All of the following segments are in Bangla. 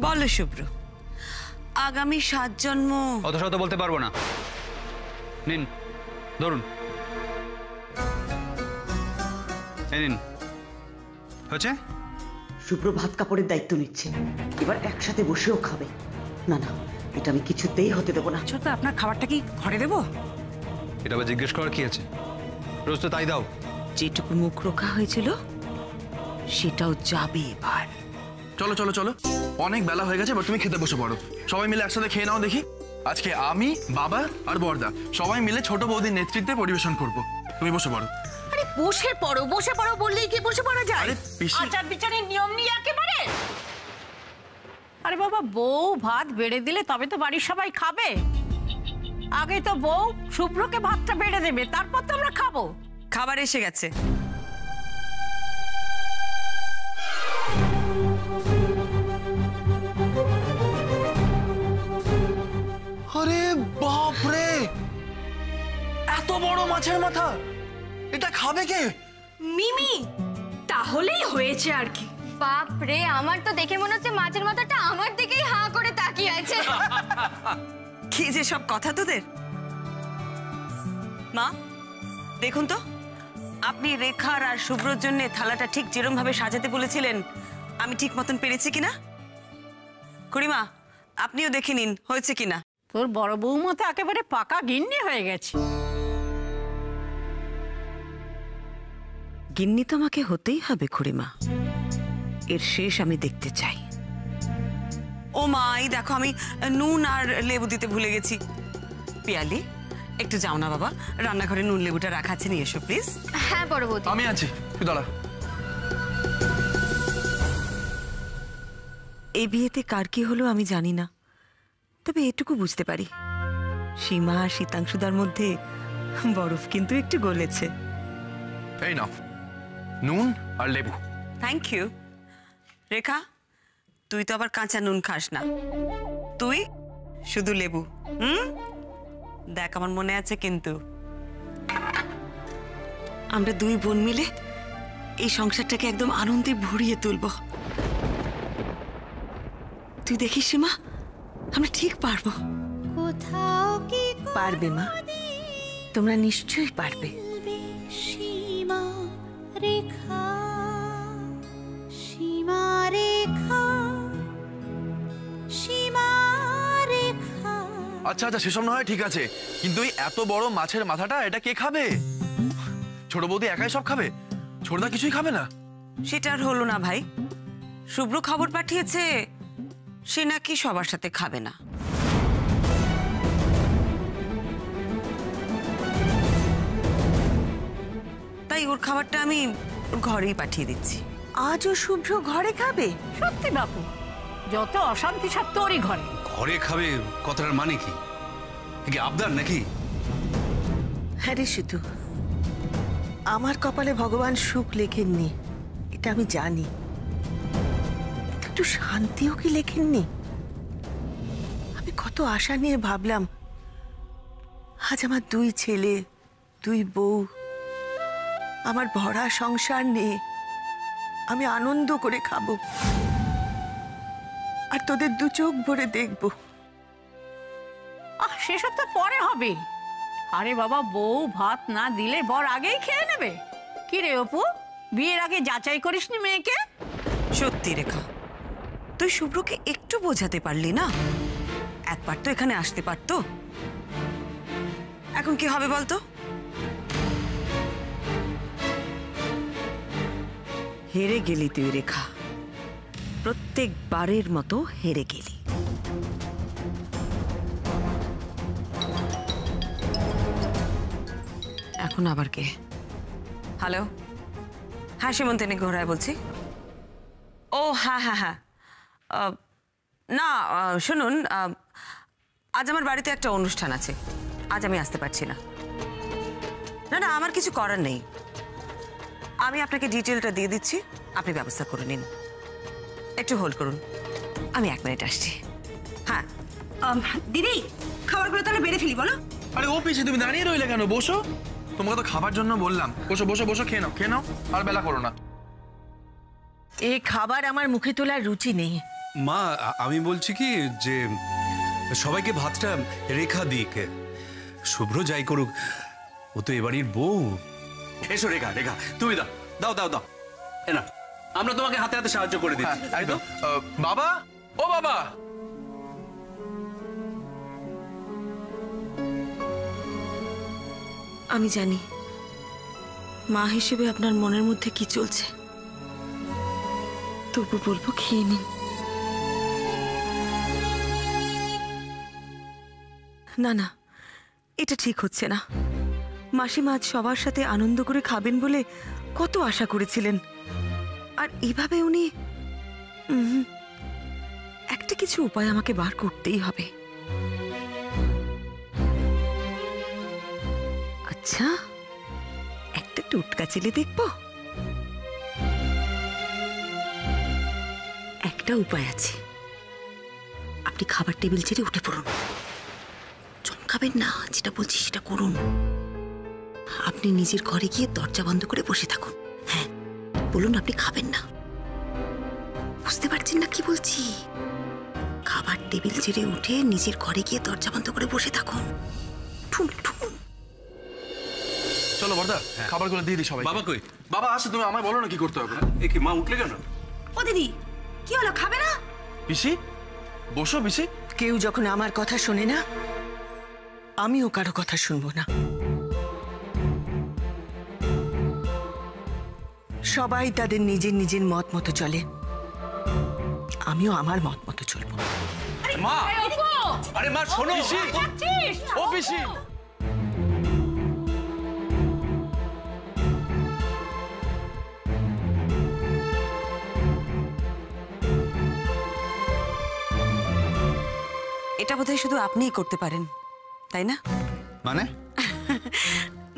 বলো শুভ্র, আগামী 7 জন্ম। অত শত বলতে পারবো না। নিন ধরুন, নিন। হচ্ছে শুভ্র ভাত কাপড়ের দায়িত্ব নিচ্ছে, এবার একসাথে বসেও খাবে। না না, এটা আমি কিছুতেই হতে দেবো না। ছোট, আপনার খাবারটা কি ঘরে দেবো? এটা আবার জিজ্ঞেস করার কি আছে? রোজ তো তাই দাও। যেটুকু মুখ রোখা হয়েছিল সেটাও যাবে এবার। চলো চলো চলো, অনেক বেলা হয়ে গেছে, এবার তুমি খেতে বসে পড়ো। সবাই মিলে একসাথে খেয়ে নাও দেখি। আজকে আমি, বাবা আর বড়দা সবাই মিলে ছোট বৌদির নেতৃত্বে পরিবেশন করব। তুমি বসে পড়ো। আরে বসে পড়ো, বসে পড়ো বললেই কি বসে পড়া যায়? আরে পিসি, আচার বিচারের নিয়ম নিয়ে একেবারে। আরে বাবা, বউ ভাত বেড়ে দিলে তবে তো বাড়ির সবাই খাবে। আগে তো বউ শুভ্রকে ভাতটা বেড়ে দেবে, তারপর তো আমরা খাবো। খাবার এসে গেছে। আরে বাপ রে, এত বড় মাছের মাথা! এটা খাবে কে? মিমি। তাহলেই হয়েছে আর কি। বাপ রে, আমার তো দেখে মনে হচ্ছে মাছের মাথাটা আমার দিকেই হাঁ করে তাকিয়ে আছে। কি যে সব কথা তোদের। মা দেখুন তো, আপনি রেখার আর শুভ্রর জন্য থালাটা ঠিক যেরকম ভাবে সাজাতে বলেছিলেন আমি ঠিক মতন পেরেছি কিনা। খুড়িমা আপনিও দেখে নিন হয়েছে কিনা। তোর বড় বৌমা তো একেবারে পাকা গিন্নি হয়ে গেছে। গিন্নি তো আমাকে হতেই হবে খুড়িমা, এর শেষ আমি দেখতে চাই। ও মা, এই দেখো আমি নুন আর লেবু দিতে ভুলে গেছি। পিয়ালি একটু যাও না বাবা, রান্নাঘরে নুন লেবুটা রাখা আছে, নিয়ে এসো প্লিজ। হ্যাঁ বড় বৌদি, আমি আছি, তুই দাঁড়া। এই বিয়েতে কার কি হলো আমি জানি না, তবে এটুকু বুঝতে পারি সীমা আর শীতাংশুদার মধ্যে বরফ কিন্তু একটু গলেছে। এই নাও নুন আর লেবু। Thank you. রেখা তুই তো আবার কাঁচা নুন খাস না, তুই শুধু লেবু। দেখ আমার মনে আছে কিন্তু। আমরা দুই বোন মিলে এই সংসারটাকে একদম আনন্দে ভরিয়ে তুলব। তুই দেখিস সীমা, আমরা ঠিক পারবো। পারবে মা, তোমরা নিশ্চয়ই পারবে। সীমা রেখা, সীমা রেখা, সীমা রেখা। আচ্ছা আচ্ছা, সেসব না হয় ঠিক আছে, কিন্তু এই এত বড় মাছের মাথাটা এটা কে খাবে? ছোট বৌদি একাই সব খাবে? ছোটদা কিছুই খাবে না? সেটা আর হলো না ভাই, শুভ্র খবর পাঠিয়েছে সে নাকি সবার সাথে খাবে না। তাই ওর খাবারটা আমি ওর ঘরেই পাঠিয়ে দিচ্ছি। আজও শুভ্র ঘরে খাবে? সত্যি বাপু, যত অশান্তি সব তোরই ঘরে। ঘরে খাবে কথাটার মানে কি? আবদার নাকি? হ্যাঁ রে শুধু, আমার কপালে ভগবান সুখ লেখেননি এটা আমি জানি, একটু শান্তিও কি লেখেননি? আমি কত আশা নিয়ে ভাবলাম আজ আমার দুই ছেলে, দুই বউ, আমার ভরা সংসার নিয়ে আমি আনন্দ করে খাবো আর তোদের দু চোখ ভরে দেখবো। সেসব তো পরে হবে। আরে বাবা, বউ ভাত না দিলে বর আগেই খেয়ে নেবে। কি রে অপু, বিয়ের আগে যাচাই করিসনি মেয়েকে? সত্যি রেখা, তুই শুভ্রকে একটু বোঝাতে পারলি না? একবার তো এখানে আসতে পারতো। এখন কি হবে বলতো? হেরে গেলি তুই রেখা, প্রত্যেকবারের মতো হেরে গেলি। এখন আবার কে? হ্যালো, হ্যাঁ সীমন্তিনী ঘোড়ায় বলছি। ও হ্যাঁ হ্যাঁ হ্যাঁ, না শুনুন, আজ আমার বাড়িতে একটা অনুষ্ঠান আছে, আজ আমি আসতে পারছি না। না না, আমার কিছু করার নেই, আমি আপনাকে ডিটেলটা দিয়ে দিচ্ছি, আপনি ব্যবস্থা করে নিন। একটু হোল্ড করুন, আমি 1 মিনিট আসছি। হ্যাঁ দিদি, খাবারগুলো তাহলে বেড়ে ফেলি বলো। আরে ও পিসি, তুমি দাঁড়িয়ে রইলে কেন? বসো, তোমাকে তো খাবার জন্য বললাম। বসো বসো বসো, খেয়ে নাও খেয়ে নাও, আর বেলা করো না। এই খাবার আমার মুখে তোলার রুচি নেই। মা আমি বলছি কি যে সবাইকে ভাতটা রেখা দিক, শুভ্র যাই করুক, ও তো এবাড়ির বউ। এসো রেখা, রেখা তুমি দাও দাও দাও দাও, এ না আমরা তোমাকে হাতে হাতে সাহায্য করে দিচ্ছি। একদম। বাবা, ও বাবা, আমি জানি মা হিসেবে আপনার মনের মধ্যে কি চলছে, তবু বলবো খেয়ে নিন। না না, এটা ঠিক হচ্ছে না। মাসিমা আজ সবার সাথে আনন্দ করে খাবেন বলে কত আশা করেছিলেন, আর এভাবে উনি একটা কিছু উপায় আমাকে বার করতেই হবে। আচ্ছা, একটা টোটকা চেলে দেখবো। একটা উপায় আছে, আপনি খাবার টেবিল ছেড়ে উঠে পড়ুন। চমকাবেন না, যেটা বলছি সেটা করুন। আপনি নিজের ঘরে গিয়ে দরজা বন্ধ করে বসে থাকুন। হ্যাঁ, বলুন আপনি খাবেন না। বুঝতে পারছেন না কি বলছি? খাবার টেবিল ছেড়ে উঠে নিজের ঘরে গিয়ে দরজা বন্ধ করে বসে থাকুন। ঠুন ঠুন। চলো বর্দা, খাবারগুলো দিয়ে দিই সবাই। বাবা কই? বাবা আসো, তুমি আমায় বলো না কি করতে হবে। এ কি মা উঠলে কেন? ও দিদি, কি হলো, খাবে না? পিসি বসো। পিসি, কেউ যখন আমার কথা শোনে না, আমিও কারো কথা শুনবো না। সবাই তাদের নিজের নিজের মত মতো চলে, আমিও আমার মত মতো চলবো। মা, আরে মা শোনো। ও পিসি, এটা বোধহয় শুধু আপনিই করতে পারেন, তাই না? মানে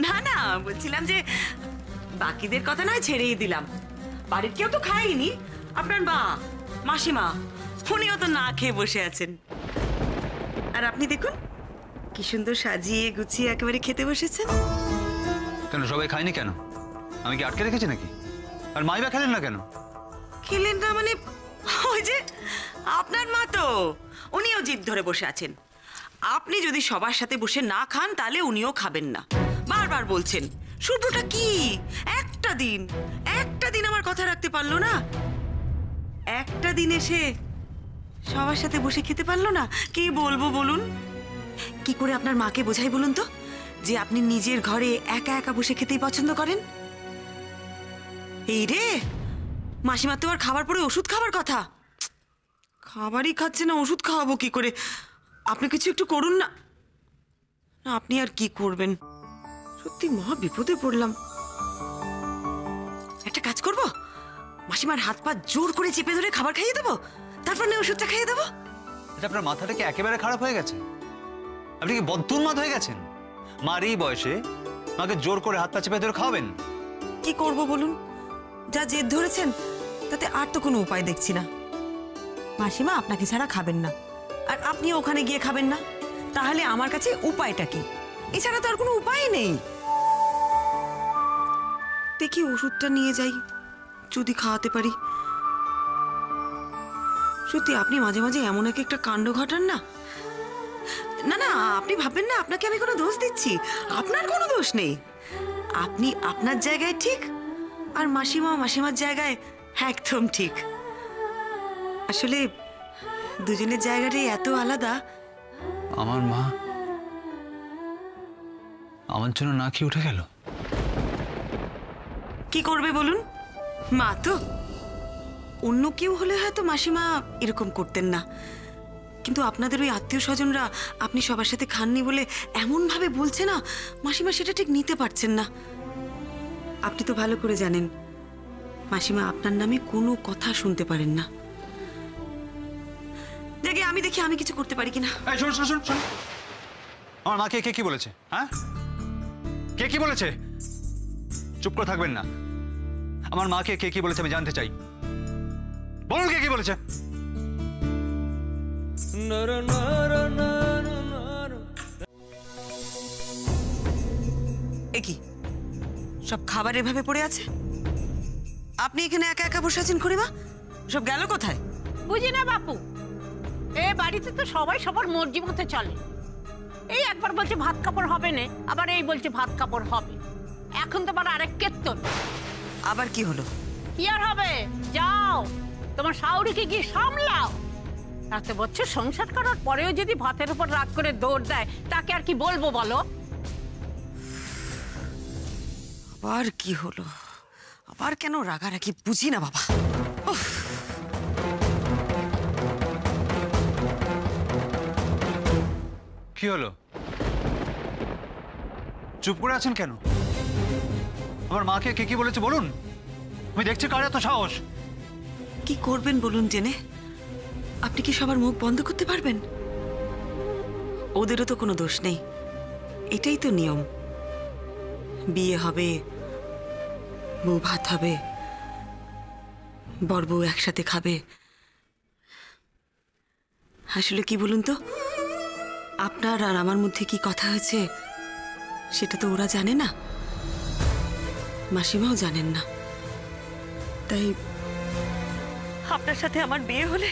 না না, বলছিলাম যে বাকিদের কথা নয় ছেড়েই দিলাম, বাড়ির কেউ তো খায়নি। আপনার মা, মাসিমা, উনিও তো না খেয়ে বসে আছেন। আর আপনি দেখুন কি সুন্দর সাজিয়ে গুছিয়ে একেবারে খেতে বসেছেন। কেন সবাই খায়নি কেন? আমি কি আটকে রেখেছি নাকি? আর মাইবা খেলেন না কেন? খেলেন না মানে, ওই যে আপনার মা তো, উনিও জিদ ধরে বসে আছেন। আপনি যদি সবার সাথে বসে না খান তাহলে উনিও খাবেন না। বারবার বলছেন। শুভ্রটা কি একটা দিন আমার কথা রাখতে পারলো না? একটা দিন এসে সবার সাথে বসে খেতে পারলো না? কি বলবো বলুন? কি করে আপনার মাকে বোঝাই বলুন তো, যে আপনি নিজের ঘরে একা একা বসে খেতেই পছন্দ করেন? এই রে, মাসিমার তো আর খাবার পরে ওষুধ খাবার কথা। খাবারই খাচ্ছে না, ওষুধ খাওয়াবো কি করে? আপনি কিছু একটু করুন না। না, আপনি আর কি করবেন? সত্যি মহা বিপদে পড়লাম। একটা কাজ করব, মাসিমার হাত পা জোর করে চেপে ধরে খাবার খাইয়ে দেবো, তারপর না ওষুধটা খাইয়ে দেবো। এটা আপনার মাথাটা কি একেবারে খারাপ হয়ে গেছে? আপনি কি বদউন্মাদ হয়ে গেছেন? মার এই বয়সে মাকে জোর করে হাত পা চেপে ধরে খাওয়াবেন? কি করব বলুন? যা জেদ ধরেছেন তাতে আর তো কোনো উপায় দেখছি না। মাসিমা আপনাকে ছাড়া খাবেন না, আর আপনি ওখানে গিয়ে খাবেন না, তাহলে আমার কাছে উপায়টা কি? এছাড়া তো আর কোনো উপায় নেই। দেখি ওষুধটা নিয়ে যাই, যদি খাওয়াতে পারি। সত্যি আপনি মাঝে মাঝে এমন একটা কাণ্ড ঘটান না। না না, আপনি ভাববেন না আপনাকে আমি কোনো দোষ দিচ্ছি। আপনার কোনো দোষ নেই। আপনি আপনার জায়গায় ঠিক, আর মাসিমা মাসিমার জায়গায় একদম ঠিক। আসলে দুজনের জায়গাটাই এত আলাদা। আমার মা আমার জন্য না খেয়ে উঠে গেল। কি করবে বলুন? মা তো। অন্য কেউ হলে হয়তো মাসিমা এরকম করতেন না, কিন্তু আপনাদের ওই আত্মীয় স্বজনরা আপনি সবার সাথে খাননি বলে এমন ভাবে বলছে না, মাসিমা সেটা ঠিক নিতে পারছেন না। আপনি তো ভালো করে জানেন মাসিমা আপনার নামে কোনো কথা শুনতে পারেন না। দেখি আমি কিছু করতে পারি কিনা। শোন শোন শোন শোন, আমার মাকে কে কি বলেছে? হ্যাঁ, কে কি বলেছে? চুপ করে থাকবেন না। আমার মাকে কে কি বলেছে আমি জানতে চাই। বলুন কে কি বলেছে। এ কি সব খাবার এভাবে পড়ে আছে? আপনি এখানে একা একা বসে আছেন খুড়িমা? সব গেল কোথায়? বুঝি না বাপু, এ বাড়িতে তো সবাই সবার মর্জি মতো চলে। এই একবার বলছে ভাত কাপড় হবে না, আবার এই বলছে ভাত কাপড় হবে। এখন তো আবার আরেক কেতন। আবার কি হলো? কি আর হবে, যাও তোমার শাশুড়িকে গিয়ে সামলাও। এত বছর সংসার করার পরেও যদি ভাতের উপর রাগ করে দৌড় দেয়, তাকে আর কি বলবো বলো? আবার কি হলো? আবার কেন রাগারাগি বুঝি না বাবা। উফ। কি হলো? চুপ করে আছেন কেন? আমার মাকে কে কি বলেছে বলুন। আমি দেখছি কার এত সাহস। কি করবেন বলুন জেনে? আপনি কি সবার মুখ বন্ধ করতে পারবেন? ওদেরও তো কোনো দোষ নেই, এটাই তো নিয়ম। বিয়ে হবে, বউ ভাত হবে, বর বউ একসাথে খাবে। আসলে কি বলুন তো, আপনার আর আমার মধ্যে কি কথা হয়েছে সেটা তো ওরা জানে না, মাসিমাও জানেন না। তাই আপনার সাথে আমার বিয়ে হলে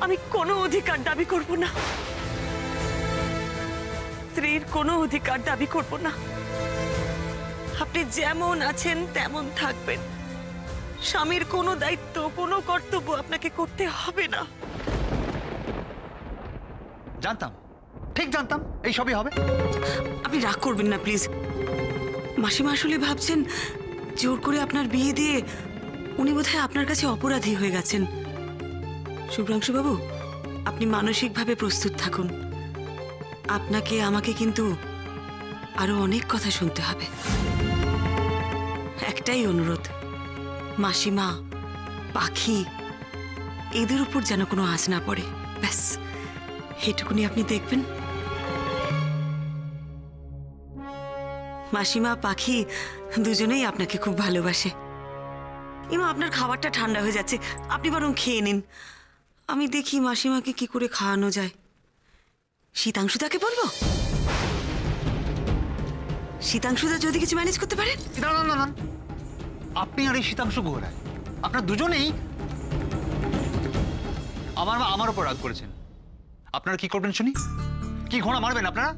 আমি কোনো অধিকার দাবি করব না, স্ত্রীর কোনো অধিকার দাবি করব না। আপনি যেমন আছেন তেমন থাকবেন, স্বামীর কোনো দায়িত্ব কোনো কর্তব্য আপনাকে করতে হবে না। জানতাম, ঠিক জানতাম এই সবই হবে। আপনি রাগ করবেন না প্লিজ। মাসিমা আসলে ভাবছেন জোর করে আপনার বিয়ে দিয়ে উনি বোধহয় আপনার কাছে অপরাধী হয়ে গেছেন। শুভ্রাংশু বাবু, আপনি মানসিকভাবে প্রস্তুত থাকুন। আপনাকে আমাকে কিন্তু আরো অনেক কথা শুনতে হবে। একটাই অনুরোধ, মাসিমা, পাখি এদের উপর যেন কোনো আঁচ না পড়ে, ব্যাস এটুকুনি আপনি দেখবেন। মাসিমা, পাখি দুজনেই আপনাকে খুব ভালোবাসে। ইমা, আপনার খাবারটা ঠান্ডা হয়ে যাচ্ছে, আপনি বরং খেয়ে নিন। আমি দেখি মাসিমাকে কি করে খাওয়ানো যায়। শীতাংশুদাকে বলবো? শীতাংশুদা যদি কিছু ম্যানেজ করতে পারেন। না না না না, আপনি আর এই শীতাংশু গোহরায় আপনার দুজনেই আমার মা আমার উপর রাগ করেছেন। আপনারা কি করবেন শুনি? কি ঘোড়া মারবেন আপনারা?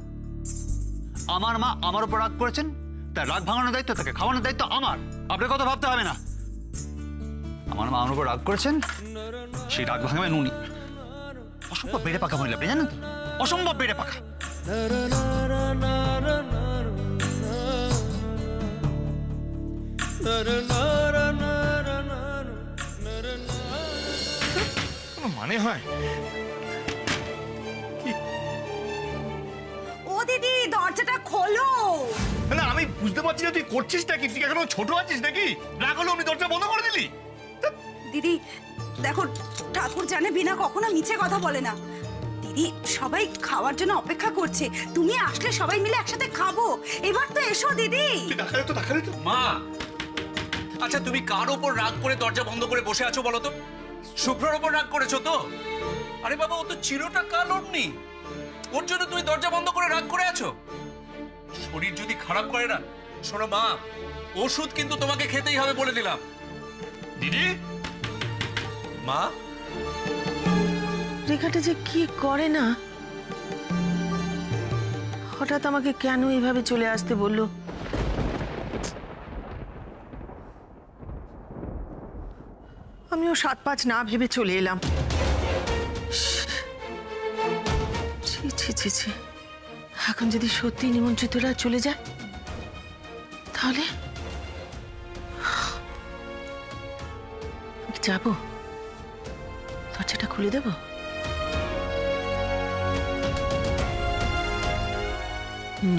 আমার মা আমার উপর রাগ করেছেন, তার রাগ ভাঙানোর দায়িত্ব, তাকে খাওয়ানোর দায়িত্ব আমার। আপনার কথা ভাবতে হবে না। আমার মা আমার উপর রাগ করেছেন, সেই রাগ ভাঙাবেন উনি। অসম্ভব বেড়ে পাকা মহিলা, আপনি জানেন তো? অসম্ভব বেড়ে পাকা। মানে হয় ও দিদি, দরজাটা খোলো। না, আমি বুঝতে পারছি না তুই করছিসটা কি। তুই এখন ছোট আছিস নাকি? রাগ হলো অমনি দরজা বন্ধ করে দিলি। দিদি দেখো, ঠাকুর জানে বিনা কখনো মিছে কথা বলে না। দিদি, সবাই খাওয়ার জন্য অপেক্ষা করছে, তুমি আসলে সবাই মিলে একসাথে খাবো। এবার তো এসো দিদি। দেখালে তো মা, আচ্ছা তুমি কার ওপর রাগ করে দরজা বন্ধ করে বসে আছো বলো তো? শুভ্রর ওপর রাগ করেছো তো? আরে বাবা, ও তো চিরটা কাল ওরনি, ওর জন্য তুমি দরজা বন্ধ করে রাগ করে আছো? শরীর যদি খারাপ করে না, শোনো মা, ওষুধ কিন্তু তোমাকে খেতেই হবে বলে দিলাম। দিদি, মা, রেখাটা যে কি করে না, হঠাৎ আমাকে কেন এইভাবে চলে আসতে বললো। আমিও 7-5 না ভেবে চলে এলাম। ছি ছি ছি ছি, এখন যদি সত্যি নিমন্ত্রিতরা চলে যায় তাহলে যাবো, দরজাটা খুলে দেব?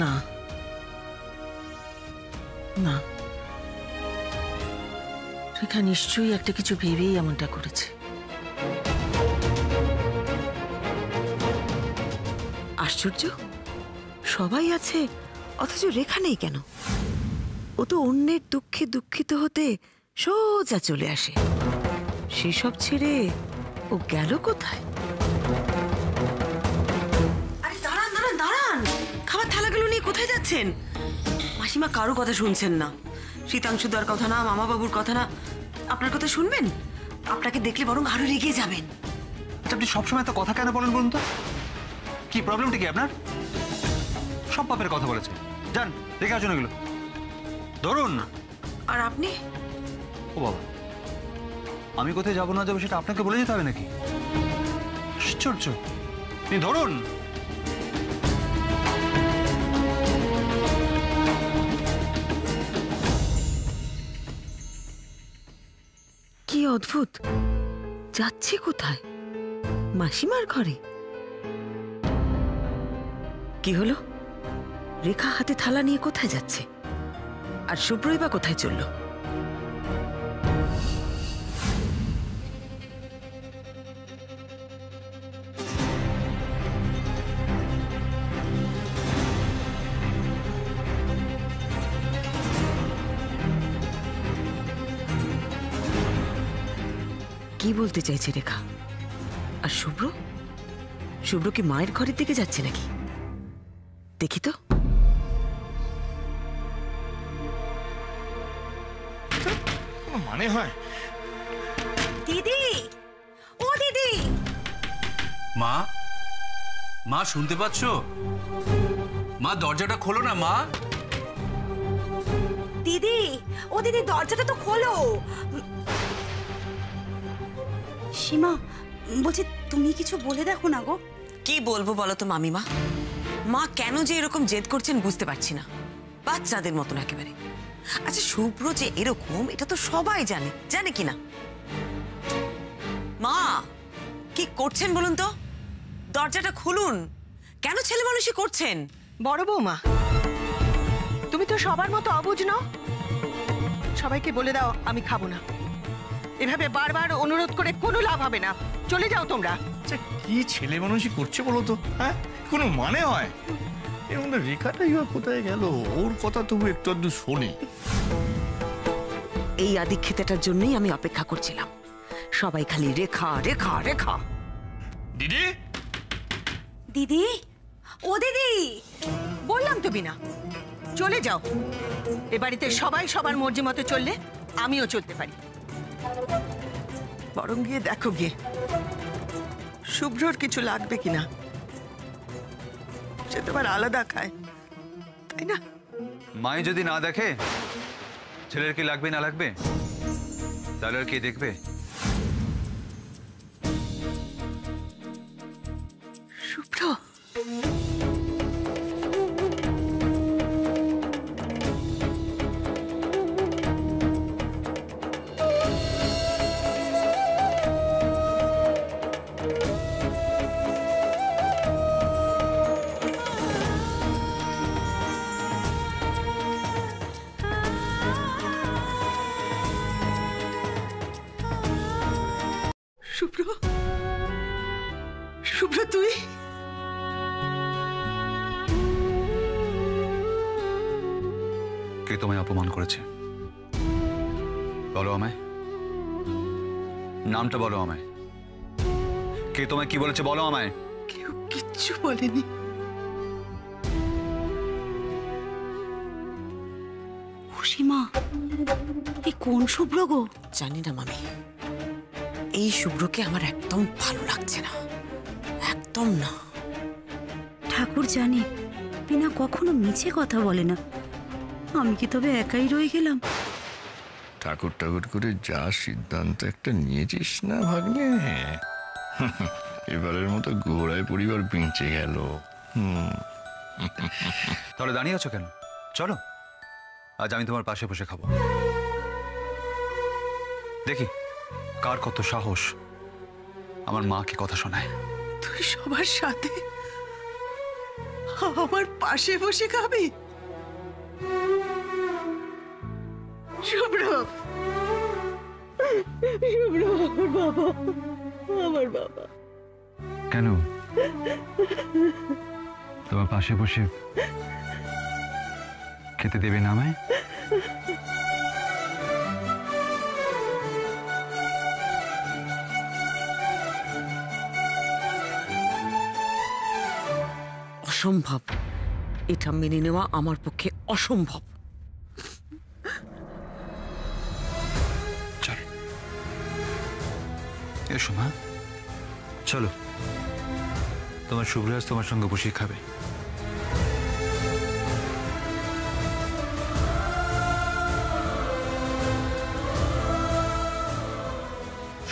না না, রেখা নিশ্চয়ই একটা কিছু ভেবেই এমনটা করেছে। আশ্চর্য, সবাই আছে অথচ রেখা নেই কেন? ও তো অন্যের দুঃখে দুঃখিত হতে সোজা চলে আসে, সেসব ছেড়ে ও গেল কোথায়? আরে দাঁড়ান দাঁড়ান দাঁড়ান, খাবার থালাগুলো নিয়ে কোথায় যাচ্ছেন? মাসিমা কারো কথা শুনছেন না, শীতাংশুদার কথা না, মামা বাবুর কথা না, আপনার কথা শুনবেন? আপনাকে দেখলে বরং আরো রেগে যাবেন। আচ্ছা, আপনি সবসময় এত কথা কেন বলেন বলুন তো? কি প্রবলেমটা কি আপনার? সব পাপের কথা বলেছে। যান দেখে আসুন এগুলো, ধরুন। আর আপনি? ও বাবা, আমি কোথায় যাবো না যাবো সেটা আপনাকে বলে যেতে হবে নাকি? আশ্চর্য। আপনি ধরুন। কি অদ্ভুত, যাচ্ছি কোথায়? মাসিমার ঘরে? কি হলো, রেখা হাতে থালা নিয়ে কোথায় যাচ্ছে? আর শুভ্রই বা কোথায় চলল? কি বলতে চাইছে রেখা? আর শুভ্র? শুভ্র কি মায়ের ঘরের দিকে যাচ্ছে নাকি? দেখি তো। মানে হয় দিদি, ও দিদি। মা, মা শুনতে পাচ্ছ? মা দরজাটা খোলো না মা। দিদি, ও দিদি, দরজাটা তো খোলো। সীমা, বলছি তুমি কিছু বলে দেখো না গো। কি বলবো বলো তো মামিমা? মা কেন যে এরকম জেদ করছেন বুঝতে পারছি না, বাচ্চাদের মতন একেবারে। আচ্ছা, শুভ্র যে এরকম এটা তো সবাই জানে, জানে কি না? মা কি করছেন বলুন তো? দরজাটা খুলুন। কেন ছেলে মানুষই করছেন? বড় বৌমা, তুমি তো সবার মতো অবুঝ নও। সবাইকে বলে দাও আমি খাবো না। এভাবে বারবার অনুরোধ করে কোনো লাভ হবে না, চলে যাও তোমরা। আচ্ছা, কি ছেলে মানুষই করছে বলো তো? হ্যাঁ, কোনো মানে হয়? এর মধ্যে রেখাটাই বা কোথায় গেল? ওর কথা তবু একটু আধটু শোনি। এই আদিক্ষেতাটার জন্যই আমি অপেক্ষা করছিলাম। সবাই খালি রেখা রেখা রেখা। দিদি, দিদি, ও দিদি। বললাম তো বিনা, চলে যাও। এ বাড়িতে সবাই সবার মর্জি মতো চললে আমিও চলতে পারি। বরং গিয়ে দেখো গিয়ে শুভ্রর কিছু লাগবে কিনা। সে তো আবার আলাদা খায়, তাই না? মাই যদি না দেখে ছেলের কি লাগবে না লাগবে, তাহলে আর কে দেখবে? শুভ্র, শুভ্র, শুভ্র তুই? কে তোমায় অপমান করেছে বলো আমায়? নামটা বলো আমায়। কে তোমায় কি বলেছে বলো আমায়। কেউ কিচ্ছু বলেনি। সীমা, এ কোন শুভ্র গো? জানি না মামি, এই শুভ্রকে আমার একদম ভালো লাগছে না, একদম না। ঠাকুর জানে বিনা কখনো মিছে কথা বলে না। আমি কি তবে একাই রয়ে গেলাম? ঠাকুর ঠাকুর করে যা সিদ্ধান্ত একটা নিয়েছিস না ভাগ্নে, এবারের মতো ঘোড়ায় পরিবার বেঁচে গেল। তাহলে দাঁড়িয়ে আছো কেন? চলো, আজ আমি তোমার পাশে বসে খাবো। দেখি কার কত সাহস আমার মাকে কথা শোনায়। তুই সবার সাথে আমার পাশে বসে খাবি? শুভ্র, শুভ্র, আমার বাবা, আমার বাবা। কেন তোমার পাশে বসে খেতে দেবে না আমায়? অসম্ভব, এটা মেনে নেওয়া আমার পক্ষে অসম্ভব। চল এসো মা, চলো, তোমার শুভ্রাজ তোমার সঙ্গে বসে খাবে।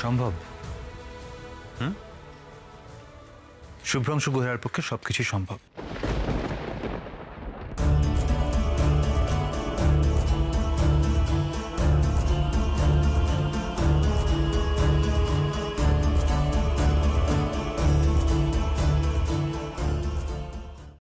সম্ভব? শুভ্রাংশু গুহের পক্ষে সবকিছু সম্ভব।